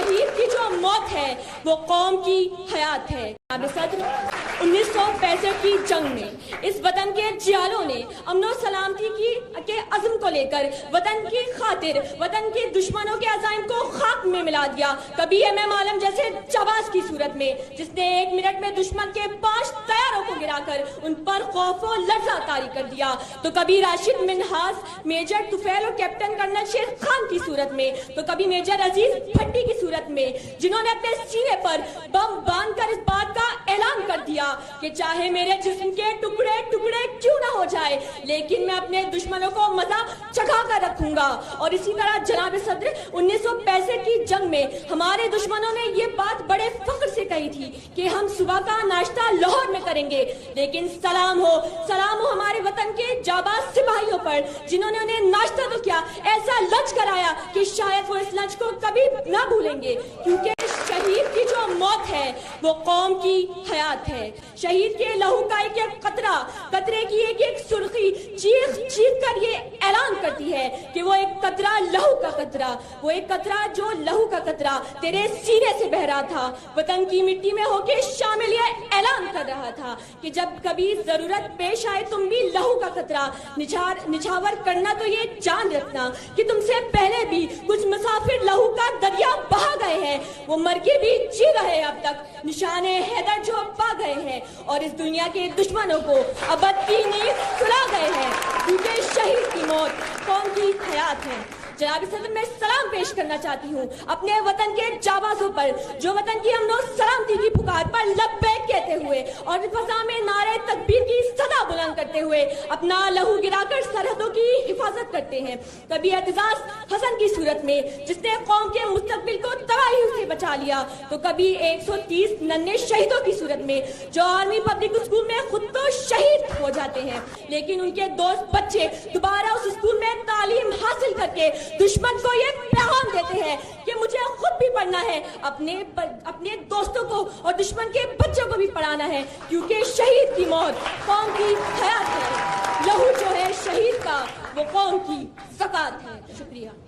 शहीद की जो मौत है वो कौम की हयात है। सदर 1965 की जंग में इस वतन के जियालों ने अमन सलामती के अज़्म को लेकर वतन की खातिर वतन के दुश्मनों के अज़ाइम को खाक में मिला दिया। कभी MM आलम जैसे जाबाज की सूरत में जिसने 1 मिनट में दुश्मन के 5 तैयारों को गिराकर उन पर खौफ और लर्ज़ा तारी कर दिया, तो कभी राशिद मिन्हास, मेजर तुफैल और कैप्टन कर्नल शेर खान की सूरत में, तो कभी मेजर अजीज भट्टी की सूरत में, जिन्होंने अपने सीने पर बम बांधकर इस बात का ऐलान कर दिया कि चाहे मेरे जिस्म के टुकड़े टुकड़े क्यों ना हो जाए, लेकिन मैं अपने दुश्मनों को मजा चखा कर रखूंगा। और इसी तरह जनाब सदर 1965 की जंग में हमारे दुश्मनों ने ये बात बड़े फख्र से कही थी कि हम सुबह का नाश्ता लाहौर में करेंगे, लेकिन सलाम हो हमारे वतन के जाबाज सिपाहियों पर जिन्होंने उन्हें नाश्ता तो किया, ऐसा लंच कराया कि शायद वो इस लंच को कभी ना भूलेंगे, क्योंकि शहीद की जो मौत है वो कौम की हयात है। शहीद के लहू का एक एक कतरे की एक एक सुर्खी चीख चीख कर ये ऐलान करती है कि वो एक कतरा लहू का कतरा, वो एक कतरा जो लहू का कतरा तेरे सीने से बह रहा था, वतन की मिट्टी में होके शामिल ये ऐलान कर रहा था कि जब कभी जरूरत पेश आए तुम भी लहू का कतरा निछावर करना, तो ये जान रखना कि तुमसे पहले भी कुछ मुसाफिर लहू का दरिया बहा गए हैं, वो मर के भी जी रहे हैं, अब तक निशाने हैदर जो पा गए हैं और इस दुनिया के दुश्मनों को अबद की नींद सुला गए हैं, क्योंकि शहीद की मौत कौम की हयात है। जनाब सदर, मैं सलाम पेश करना चाहती हूँ अपने वतन के जाबाजों पर जो वतन की अमन सलामती की पुकार पर लब्बैक कहते हुए और फजा में नारे तकबीर की सदा बुलंद करते हुए अपना लहू गिराकर सरहदों की हिफाजत करते हैं। कभी एतजाज हसन की सूरत में जिसने कौम के मुस्तकबिल को तबाही से बचा लिया, तो कभी 130 नन्हे शहीदों की सूरत में जो आर्मी पब्लिक स्कूल में खुद तो शहीद हो जाते हैं, लेकिन उनके दोस्त बच्चे दोबारा उस स्कूल में तालीम हासिल करके दुश्मन को ये पैगाम देते हैं कि मुझे खुद भी पढ़ना है, अपने दोस्तों को और दुश्मन के बच्चों को भी पढ़ाना है, क्योंकि शहीद की मौत कौम की हयात है। लहू जो है शहीद का वो कौम की ज़कात है। शुक्रिया।